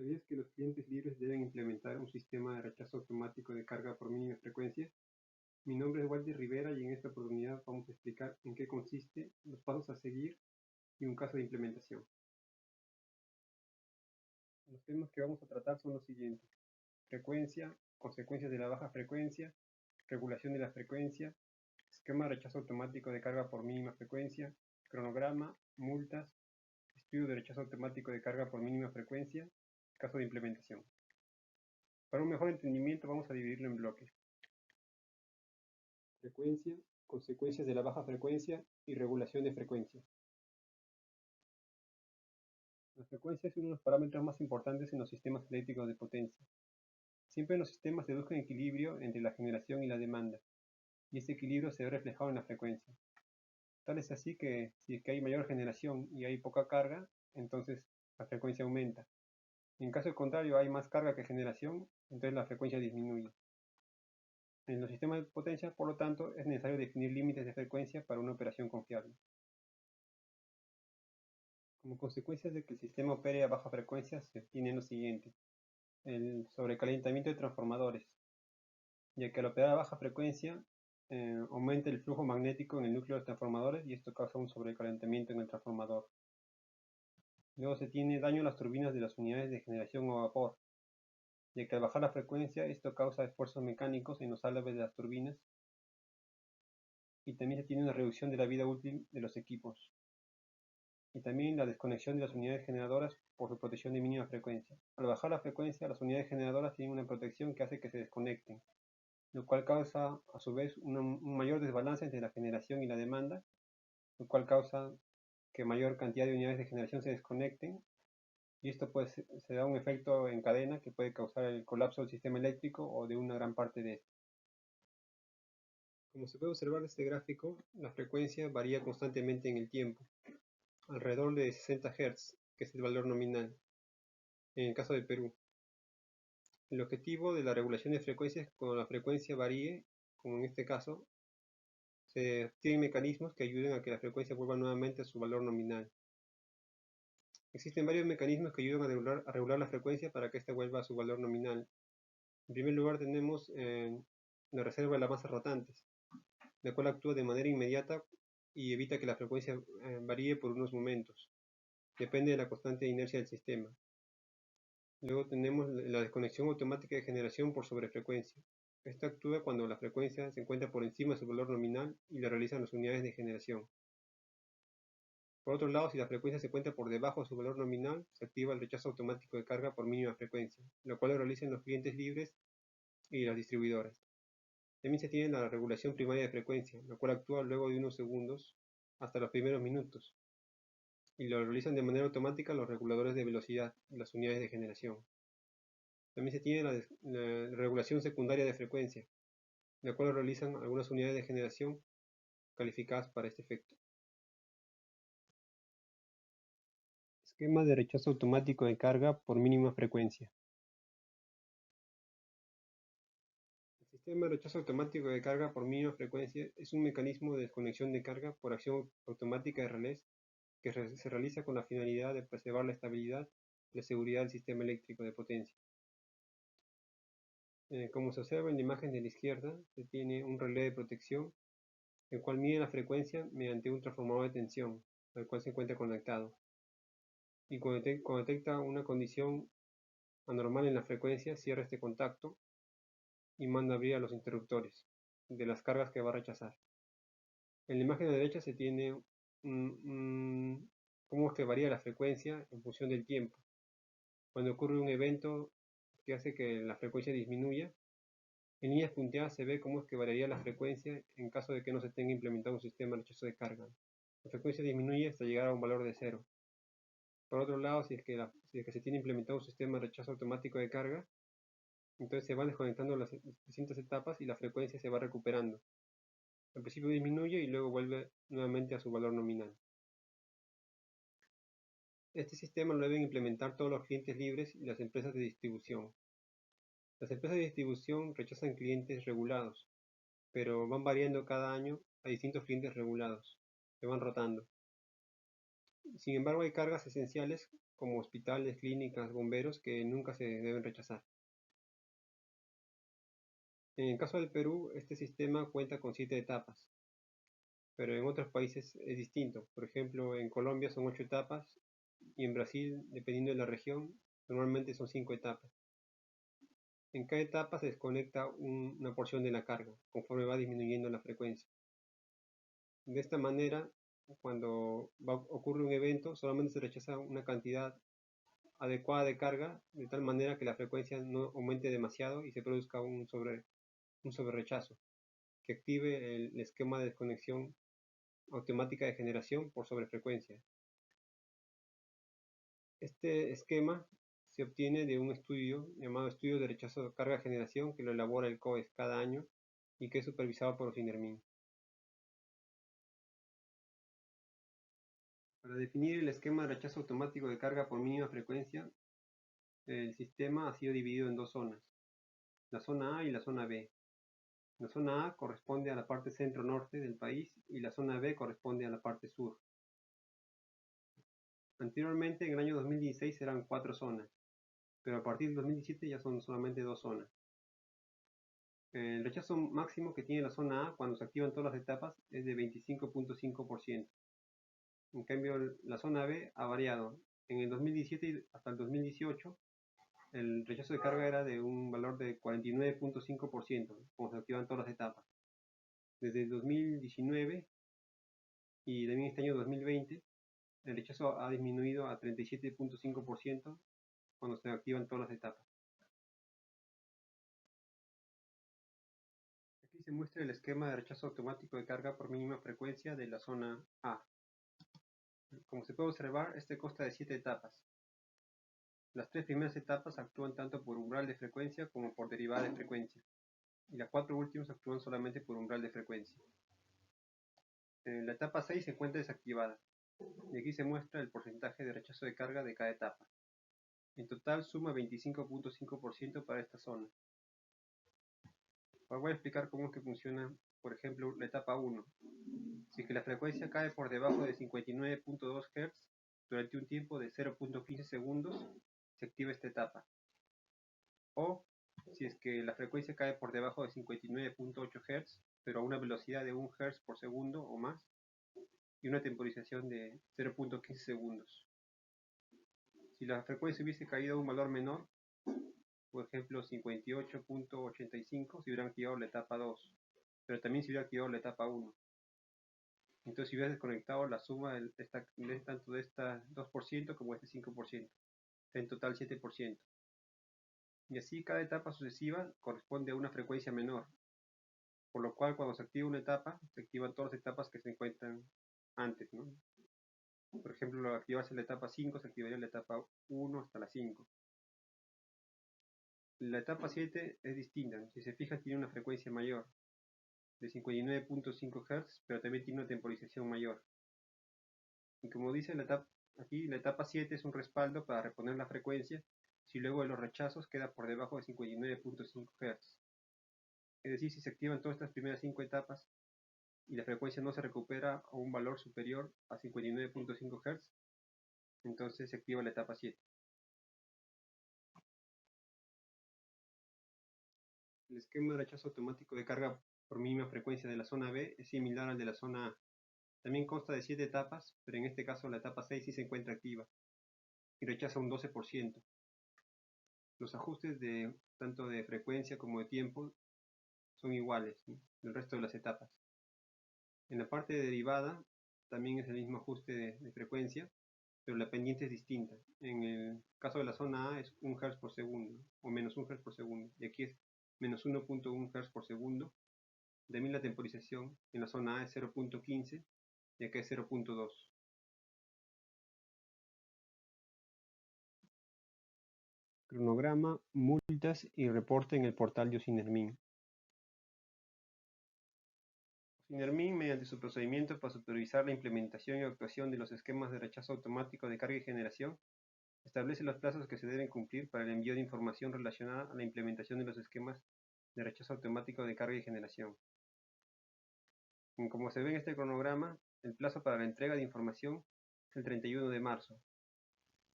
¿Sabías que los clientes libres deben implementar un sistema de rechazo automático de carga por mínima frecuencia? Mi nombre es Walter Rivera y en esta oportunidad vamos a explicar en qué consiste, los pasos a seguir y un caso de implementación. Los temas que vamos a tratar son los siguientes: frecuencia, consecuencias de la baja frecuencia, regulación de la frecuencia, esquema de rechazo automático de carga por mínima frecuencia, cronograma, multas, estudio de rechazo automático de carga por mínima frecuencia, caso de implementación. Para un mejor entendimiento vamos a dividirlo en bloques: frecuencia, consecuencias de la baja frecuencia y regulación de frecuencia. La frecuencia es uno de los parámetros más importantes en los sistemas eléctricos de potencia. Siempre los sistemas se busca un equilibrio entre la generación y la demanda, y este equilibrio se ve reflejado en la frecuencia. Tal es así que si es que hay mayor generación y hay poca carga, entonces la frecuencia aumenta. En caso contrario, hay más carga que generación, entonces la frecuencia disminuye. En los sistemas de potencia, por lo tanto, es necesario definir límites de frecuencia para una operación confiable. Como consecuencia de que el sistema opere a baja frecuencia, se obtiene lo siguiente: el sobrecalentamiento de transformadores, ya que al operar a baja frecuencia aumenta el flujo magnético en el núcleo de los transformadores y esto causa un sobrecalentamiento en el transformador. Luego se tiene daño a las turbinas de las unidades de generación o vapor, ya que al bajar la frecuencia esto causa esfuerzos mecánicos en los álabes de las turbinas, y también se tiene una reducción de la vida útil de los equipos, y también la desconexión de las unidades generadoras por su protección de mínima frecuencia. Al bajar la frecuencia, las unidades generadoras tienen una protección que hace que se desconecten, lo cual causa a su vez un mayor desbalance entre la generación y la demanda, lo cual causa que mayor cantidad de unidades de generación se desconecten, y esto pues se da un efecto en cadena que puede causar el colapso del sistema eléctrico o de una gran parte de este. Como se puede observar en este gráfico, la frecuencia varía constantemente en el tiempo, alrededor de 60 Hz, que es el valor nominal, en el caso de Perú. El objetivo de la regulación de frecuencias es que cuando la frecuencia varíe, como en este caso, se tienen mecanismos que ayuden a que la frecuencia vuelva nuevamente a su valor nominal. Existen varios mecanismos que ayudan a regular la frecuencia para que ésta vuelva a su valor nominal. En primer lugar tenemos la reserva de las masas rotantes, la cual actúa de manera inmediata y evita que la frecuencia varíe por unos momentos. Depende de la constante de inercia del sistema. Luego tenemos la desconexión automática de generación por sobrefrecuencia. Esta actúa cuando la frecuencia se encuentra por encima de su valor nominal y la realizan las unidades de generación. Por otro lado, si la frecuencia se encuentra por debajo de su valor nominal, se activa el rechazo automático de carga por mínima frecuencia, lo cual lo realizan los clientes libres y las distribuidoras. También se tiene la regulación primaria de frecuencia, la cual actúa luego de unos segundos hasta los primeros minutos, y lo realizan de manera automática los reguladores de velocidad y las unidades de generación. También se tiene la regulación secundaria de frecuencia, la cual lo realizan algunas unidades de generación calificadas para este efecto. Esquema de rechazo automático de carga por mínima frecuencia. El sistema de rechazo automático de carga por mínima frecuencia es un mecanismo de desconexión de carga por acción automática de relés que se realiza con la finalidad de preservar la estabilidad y la seguridad del sistema eléctrico de potencia. Como se observa en la imagen de la izquierda, se tiene un relé de protección, el cual mide la frecuencia mediante un transformador de tensión, al cual se encuentra conectado. Y cuando detecta una condición anormal en la frecuencia, cierra este contacto y manda abrir a los interruptores de las cargas que va a rechazar. En la imagen de la derecha se tiene cómo es que varía la frecuencia en función del tiempo. Cuando ocurre un evento que hace que la frecuencia disminuya, en líneas punteadas se ve cómo es que variaría la frecuencia en caso de que no se tenga implementado un sistema de rechazo de carga. La frecuencia disminuye hasta llegar a un valor de 0. Por otro lado, si es que se tiene implementado un sistema de rechazo automático de carga, entonces se van desconectando las distintas etapas y la frecuencia se va recuperando. Al principio disminuye y luego vuelve nuevamente a su valor nominal. Este sistema lo deben implementar todos los clientes libres y las empresas de distribución. Las empresas de distribución rechazan clientes regulados, pero van variando cada año a distintos clientes regulados, se van rotando. Sin embargo, hay cargas esenciales como hospitales, clínicas, bomberos, que nunca se deben rechazar. En el caso del Perú, este sistema cuenta con 7 etapas, pero en otros países es distinto. Por ejemplo, en Colombia son 8 etapas y en Brasil, dependiendo de la región, normalmente son 5 etapas. En cada etapa se desconecta una porción de la carga, conforme va disminuyendo la frecuencia. De esta manera, cuando ocurre un evento, solamente se rechaza una cantidad adecuada de carga, de tal manera que la frecuencia no aumente demasiado y se produzca un sobrerechazo, que active el esquema de desconexión automática de generación por sobrefrecuencia. Este esquema se obtiene de un estudio llamado Estudio de Rechazo de Carga-Generación, que lo elabora el COES cada año y que es supervisado por Sinermin. Para definir el esquema de rechazo automático de carga por mínima frecuencia, el sistema ha sido dividido en dos zonas, la zona A y la zona B. La zona A corresponde a la parte centro-norte del país y la zona B corresponde a la parte sur. Anteriormente, en el año 2016, eran 4 zonas, pero a partir del 2017 ya son solamente 2 zonas. El rechazo máximo que tiene la zona A cuando se activan todas las etapas es de 25.5%. En cambio, la zona B ha variado. En el 2017 hasta el 2018, el rechazo de carga era de un valor de 49.5% cuando se activan todas las etapas. Desde el 2019 y también este año 2020, el rechazo ha disminuido a 37.5% cuando se activan todas las etapas. Aquí se muestra el esquema de rechazo automático de carga por mínima frecuencia de la zona A. Como se puede observar, este consta de 7 etapas. Las 3 primeras etapas actúan tanto por umbral de frecuencia como por derivada de frecuencia, y las 4 últimas actúan solamente por umbral de frecuencia. La etapa 6 se encuentra desactivada, y aquí se muestra el porcentaje de rechazo de carga de cada etapa. En total suma 25.5% para esta zona. Ahora voy a explicar cómo es que funciona, por ejemplo, la etapa 1. Si es que la frecuencia cae por debajo de 59.2 Hz durante un tiempo de 0.15 segundos, se activa esta etapa. O si es que la frecuencia cae por debajo de 59.8 Hz, pero a una velocidad de 1 Hz por segundo o más, y una temporización de 0.15 segundos. Si la frecuencia hubiese caído a un valor menor, por ejemplo 58.85, se hubiera activado la etapa 2, pero también se hubiera activado la etapa 1. Entonces si hubieras desconectado la suma tanto de esta 2% como de este 5%, en total 7%. Y así cada etapa sucesiva corresponde a una frecuencia menor, por lo cual cuando se activa una etapa, se activan todas las etapas que se encuentran antes, ¿no? Por ejemplo, al activarse la etapa 5, se activaría la etapa 1 hasta la 5. La etapa 7 es distinta, si se fija tiene una frecuencia mayor, de 59.5 Hz, pero también tiene una temporización mayor. Y como dice aquí, la etapa 7 es un respaldo para reponer la frecuencia si luego de los rechazos queda por debajo de 59.5 Hz. Es decir, si se activan todas estas primeras 5 etapas y la frecuencia no se recupera a un valor superior a 59.5 Hz, entonces se activa la etapa 7. El esquema de rechazo automático de carga por mínima frecuencia de la zona B es similar al de la zona A. También consta de 7 etapas, pero en este caso la etapa 6 sí se encuentra activa y rechaza un 12%. Los ajustes tanto de frecuencia como de tiempo son iguales, ¿no?, del resto de las etapas. En la parte de derivada también es el mismo ajuste de frecuencia, pero la pendiente es distinta. En el caso de la zona A es 1 Hz por segundo o menos 1 Hz por segundo, y aquí es menos 1.1 Hz por segundo. También la temporización en la zona A es 0.15 y acá es 0.2. Cronograma, multas y reporte en el portal de Sinermin. Sinermin, mediante su procedimiento para supervisar la implementación y actuación de los esquemas de rechazo automático de carga y generación, establece los plazos que se deben cumplir para el envío de información relacionada a la implementación de los esquemas de rechazo automático de carga y generación. Como se ve en este cronograma, el plazo para la entrega de información es el 31 de marzo.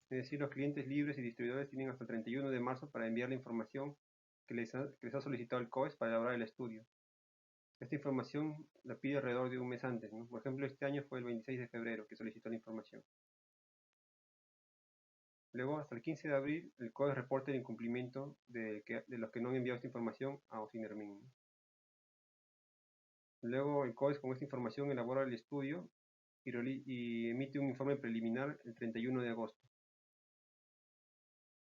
Es decir, los clientes libres y distribuidores tienen hasta el 31 de marzo para enviar la información que les ha solicitado el COES para elaborar el estudio. Esta información la pide alrededor de un mes antes, ¿no? Por ejemplo, este año fue el 26 de febrero que solicitó la información. Luego, hasta el 15 de abril, el COES reporta el incumplimiento de los que no han enviado esta información a Ocinermin, ¿no? Luego, el COES con esta información elabora el estudio y emite un informe preliminar el 31 de agosto.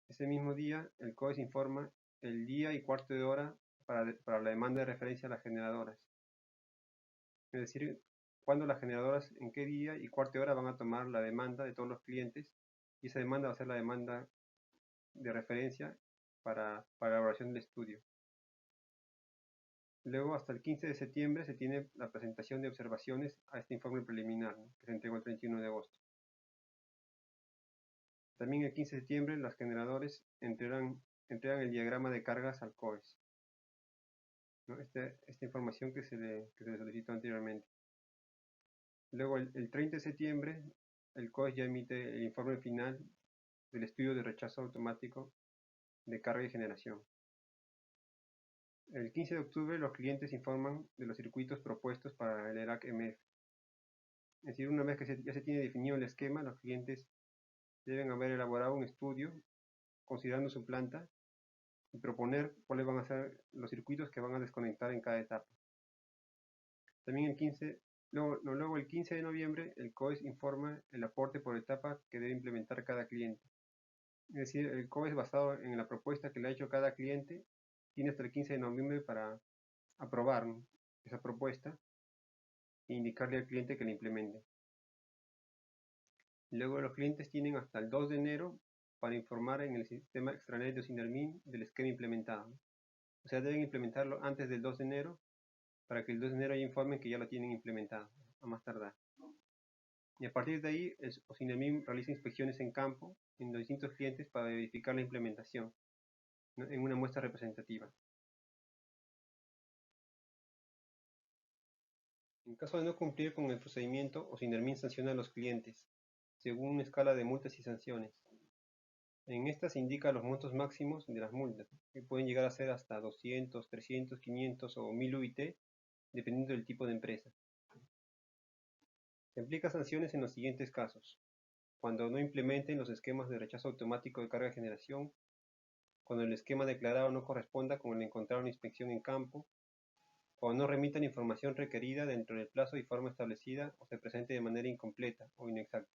Ese mismo día, el COES informa el día y cuarto de hora para la demanda de referencia a las generadoras. Es decir, cuándo las generadoras, en qué día y cuarto de hora van a tomar la demanda de todos los clientes, y esa demanda va a ser la demanda de referencia para la elaboración del estudio. Luego, hasta el 15 de septiembre, se tiene la presentación de observaciones a este informe preliminar, ¿no?, que se entregó el 31 de agosto. También el 15 de septiembre, los generadores entregan el diagrama de cargas al COES, ¿no? Esta información que se le solicitó anteriormente. Luego, el 30 de septiembre, el COES ya emite el informe final del estudio de rechazo automático de carga y generación. El 15 de octubre, los clientes informan de los circuitos propuestos para el ERAC-MF. Es decir, una vez que ya se tiene definido el esquema, los clientes deben haber elaborado un estudio considerando su planta y proponer cuáles van a ser los circuitos que van a desconectar en cada etapa. También luego el 15 de noviembre, el COES informa el aporte por etapa que debe implementar cada cliente. Es decir, el COES, basado en la propuesta que le ha hecho cada cliente, tiene hasta el 15 de noviembre para aprobar, ¿no?, esa propuesta e indicarle al cliente que la implemente. Luego los clientes tienen hasta el 2 de enero para informar en el sistema extranet de Ocinermin del esquema implementado, ¿no? O sea, deben implementarlo antes del 2 de enero para que el 2 de enero ya informen que ya lo tienen implementado, a más tardar. Y a partir de ahí, el Ocinermin realiza inspecciones en campo en los distintos clientes para verificar la implementación, ¿no?, en una muestra representativa. En caso de no cumplir con el procedimiento, Ocinermin sanciona a los clientes, según una escala de multas y sanciones. En esta se indica los montos máximos de las multas, que pueden llegar a ser hasta 200, 300, 500 o 1000 UIT, dependiendo del tipo de empresa. Se aplica sanciones en los siguientes casos: cuando no implementen los esquemas de rechazo automático de carga de generación, cuando el esquema declarado no corresponda con el encontrado en la inspección en campo, cuando no remitan información requerida dentro del plazo y forma establecida o se presente de manera incompleta o inexacta,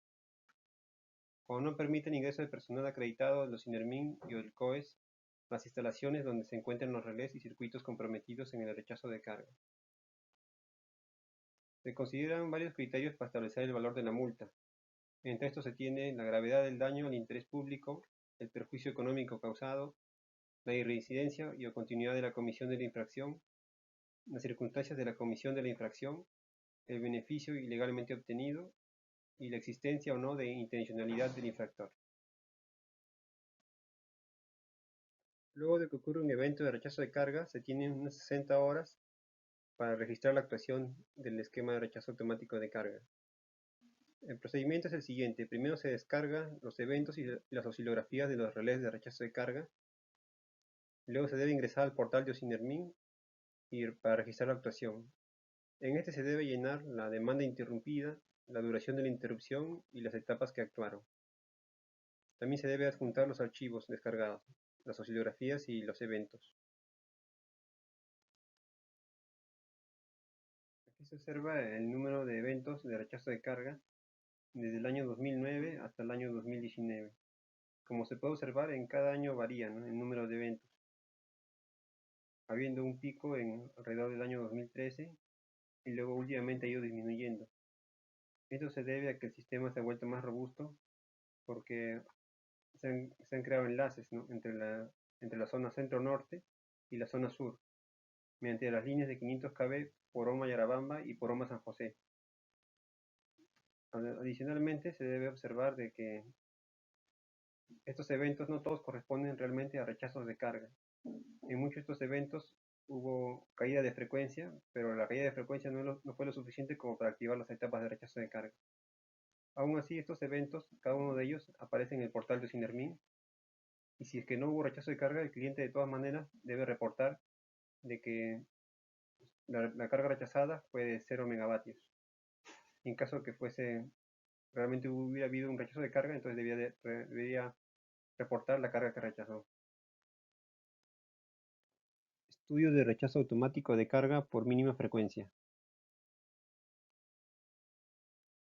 cuando no permiten ingreso de personal acreditado de los Ocinermin y o del COES a las instalaciones donde se encuentran los relés y circuitos comprometidos en el rechazo de carga. Se consideran varios criterios para establecer el valor de la multa. Entre estos se tiene la gravedad del daño al interés público, el perjuicio económico causado, la irreincidencia y o continuidad de la comisión de la infracción, las circunstancias de la comisión de la infracción, el beneficio ilegalmente obtenido y la existencia o no de intencionalidad del infractor. Luego de que ocurre un evento de rechazo de carga, se tienen unas 60 horas para registrar la actuación del esquema de rechazo automático de carga. El procedimiento es el siguiente: primero se descargan los eventos y las oscilografías de los relés de rechazo de carga. Luego se debe ingresar al portal de Ocinermin para registrar la actuación. En este se debe llenar la demanda interrumpida, la duración de la interrupción y las etapas que actuaron. También se debe adjuntar los archivos descargados, las oscilografías y los eventos. Aquí se observa el número de eventos de rechazo de carga desde el año 2009 hasta el año 2019. Como se puede observar, en cada año varía, ¿no?, el número de eventos, habiendo un pico alrededor del año 2013 y luego últimamente ha ido disminuyendo. Esto se debe a que el sistema se ha vuelto más robusto porque se han creado enlaces, ¿no?, entre la zona centro-norte y la zona sur, mediante las líneas de 500 kV Poroma Yarabamba y Poroma San José. Adicionalmente, se debe observar de que estos eventos no todos corresponden realmente a rechazos de carga. En muchos de estos eventos hubo caída de frecuencia, pero la caída de frecuencia no fue lo suficiente como para activar las etapas de rechazo de carga. Aún así, estos eventos, cada uno de ellos, aparece en el portal de Synermin, y si es que no hubo rechazo de carga, el cliente de todas maneras debe reportar de que la carga rechazada fue de 0 megavatios. En caso que realmente hubiera habido un rechazo de carga, entonces debería reportar la carga que rechazó. Estudio de rechazo automático de carga por mínima frecuencia.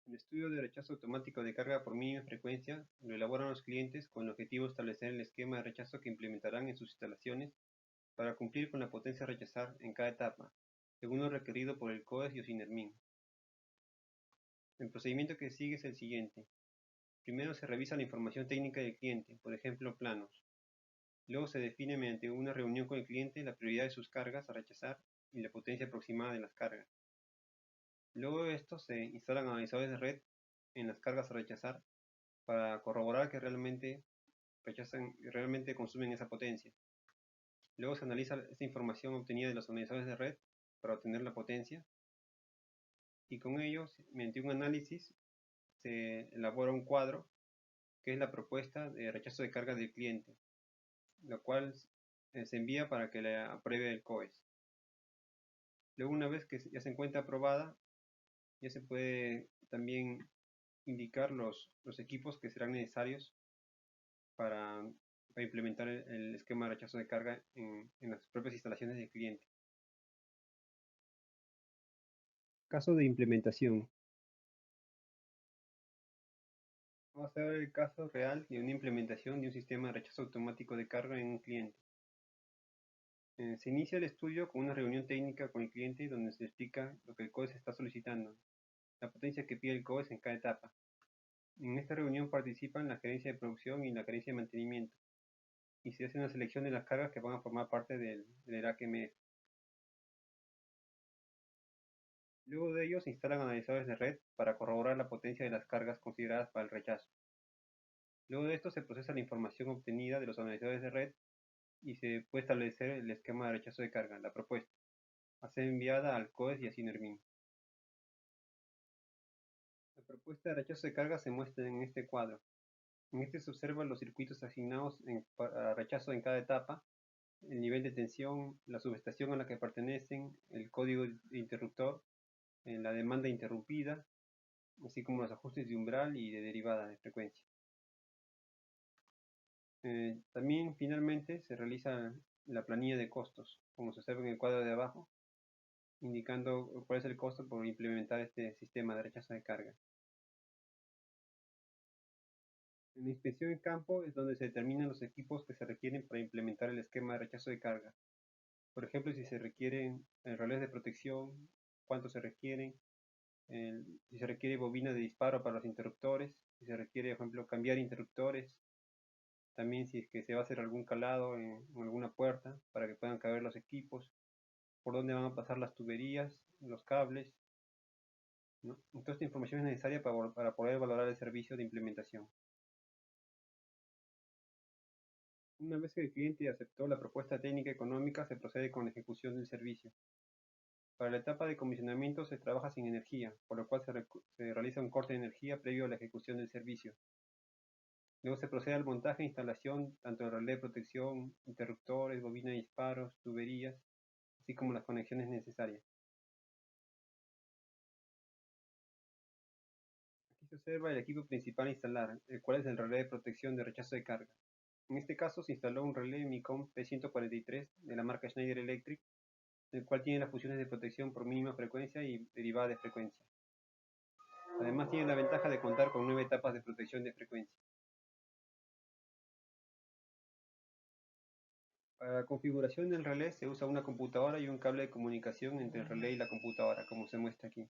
El estudio de rechazo automático de carga por mínima frecuencia lo elaboran los clientes con el objetivo de establecer el esquema de rechazo que implementarán en sus instalaciones para cumplir con la potencia a rechazar en cada etapa, según lo requerido por el COES y o Synermin. El procedimiento que sigue es el siguiente. Primero se revisa la información técnica del cliente, por ejemplo planos. Luego se define mediante una reunión con el cliente la prioridad de sus cargas a rechazar y la potencia aproximada de las cargas. Luego de esto se instalan analizadores de red en las cargas a rechazar para corroborar que realmente consumen esa potencia. Luego se analiza esta información obtenida de los analizadores de red para obtener la potencia, y con ellos, mediante un análisis, se elabora un cuadro que es la propuesta de rechazo de carga del cliente, lo cual se envía para que la apruebe el COES. Luego, una vez que ya se encuentra aprobada, ya se puede también indicar los equipos que serán necesarios para, implementar el esquema de rechazo de carga en las propias instalaciones del cliente. Caso de implementación. Vamos a ver el caso real de una implementación de un sistema de rechazo automático de carga en un cliente. Se inicia el estudio con una reunión técnica con el cliente donde se explica lo que el COES está solicitando, la potencia que pide el COES en cada etapa. En esta reunión participan la gerencia de producción y la gerencia de mantenimiento, y se hace una selección de las cargas que van a formar parte del AKMF. Luego de ello se instalan analizadores de red para corroborar la potencia de las cargas consideradas para el rechazo. Luego de esto se procesa la información obtenida de los analizadores de red y se puede establecer el esquema de rechazo de carga, la propuesta, a ser enviada al COES y a Synermin. La propuesta de rechazo de carga se muestra en este cuadro. En este se observan los circuitos asignados para rechazo en cada etapa, el nivel de tensión, la subestación a la que pertenecen, el código de interruptor, la demanda interrumpida, así como los ajustes de umbral y de derivada de frecuencia. También finalmente se realiza la planilla de costos, como se observa en el cuadro de abajo, indicando cuál es el costo por implementar este sistema de rechazo de carga. En la inspección en campo es donde se determinan los equipos que se requieren para implementar el esquema de rechazo de carga. Por ejemplo, si se requieren relés de protección, cuánto se requieren, si se requiere bobina de disparo para los interruptores, si se requiere, por ejemplo, cambiar interruptores, también si es que se va a hacer algún calado en alguna puerta para que puedan caber los equipos, por dónde van a pasar las tuberías, los cables, ¿no? Entonces, esta información es necesaria para poder valorar el servicio de implementación. Una vez que el cliente aceptó la propuesta técnica económica, se procede con la ejecución del servicio. Para la etapa de comisionamiento se trabaja sin energía, por lo cual se realiza un corte de energía previo a la ejecución del servicio. Luego se procede al montaje e instalación tanto de relé de protección, interruptores, bobina de disparos, tuberías, así como las conexiones necesarias. Aquí se observa el equipo principal a instalar, el cual es el relé de protección de rechazo de carga. En este caso se instaló un relé MICOM P143 de la marca Schneider Electric, el cual tiene las funciones de protección por mínima frecuencia y derivada de frecuencia. Además tiene la ventaja de contar con 9 etapas de protección de frecuencia. Para la configuración del relé se usa una computadora y un cable de comunicación entre el relé y la computadora, como se muestra aquí.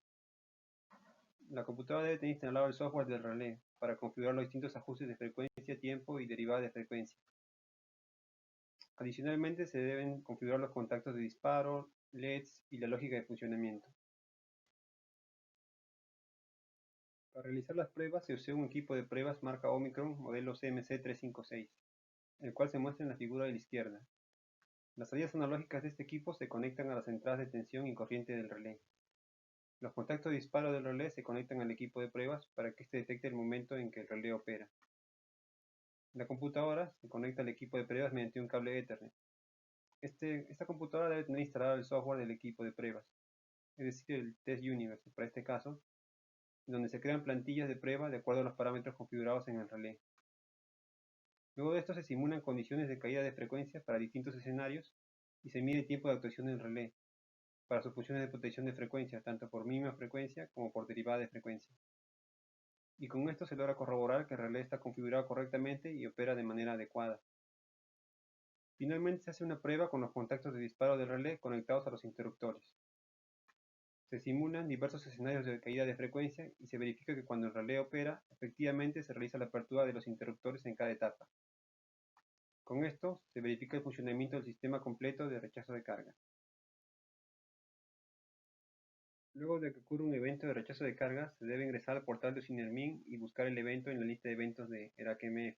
La computadora debe tener instalado el software del relé para configurar los distintos ajustes de frecuencia, tiempo y derivada de frecuencia. Adicionalmente se deben configurar los contactos de disparo, LEDs y la lógica de funcionamiento. Para realizar las pruebas se usa un equipo de pruebas marca Omicron modelo CMC356, el cual se muestra en la figura de la izquierda. Las salidas analógicas de este equipo se conectan a las entradas de tensión y corriente del relé. Los contactos de disparo del relé se conectan al equipo de pruebas para que éste detecte el momento en que el relé opera. La computadora se conecta al equipo de pruebas mediante un cable Ethernet. Esta computadora debe tener instalado el software del equipo de pruebas, es decir, el Test Universe para este caso, donde se crean plantillas de prueba de acuerdo a los parámetros configurados en el relé. Luego de esto se simulan condiciones de caída de frecuencia para distintos escenarios y se mide el tiempo de actuación del relé para sus funciones de protección de frecuencia, tanto por mínima frecuencia como por derivada de frecuencia. Y con esto se logra corroborar que el relé está configurado correctamente y opera de manera adecuada. Finalmente se hace una prueba con los contactos de disparo del relé conectados a los interruptores. Se simulan diversos escenarios de caída de frecuencia y se verifica que cuando el relé opera, efectivamente se realiza la apertura de los interruptores en cada etapa. Con esto se verifica el funcionamiento del sistema completo de rechazo de carga. Luego de que ocurra un evento de rechazo de carga, se debe ingresar al portal de Synermin y buscar el evento en la lista de eventos de ERAC-MF.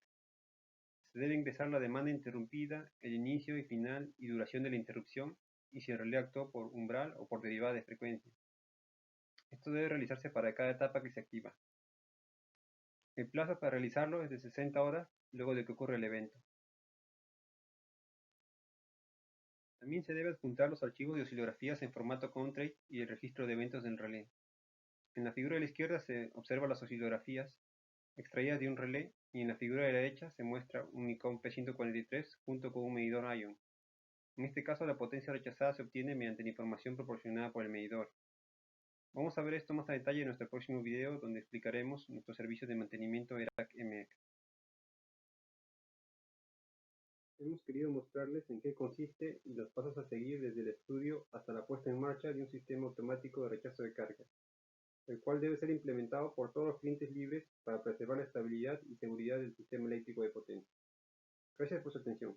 Se debe ingresar la demanda interrumpida, el inicio y final y duración de la interrupción, y si el relé actuó por umbral o por derivada de frecuencia. Esto debe realizarse para cada etapa que se activa. El plazo para realizarlo es de 60 horas luego de que ocurra el evento. También se debe adjuntar los archivos de oscilografías en formato Contrate y el registro de eventos del relé. En la figura de la izquierda se observan las oscilografías extraídas de un relé y en la figura de la derecha se muestra un Nikon P143 junto con un medidor ION. En este caso la potencia rechazada se obtiene mediante la información proporcionada por el medidor. Vamos a ver esto más a detalle en nuestro próximo video donde explicaremos nuestro servicio de mantenimiento ERAC-MF. Hemos querido mostrarles en qué consiste y los pasos a seguir desde el estudio hasta la puesta en marcha de un sistema automático de rechazo de carga, el cual debe ser implementado por todos los clientes libres para preservar la estabilidad y seguridad del sistema eléctrico de potencia. Gracias por su atención.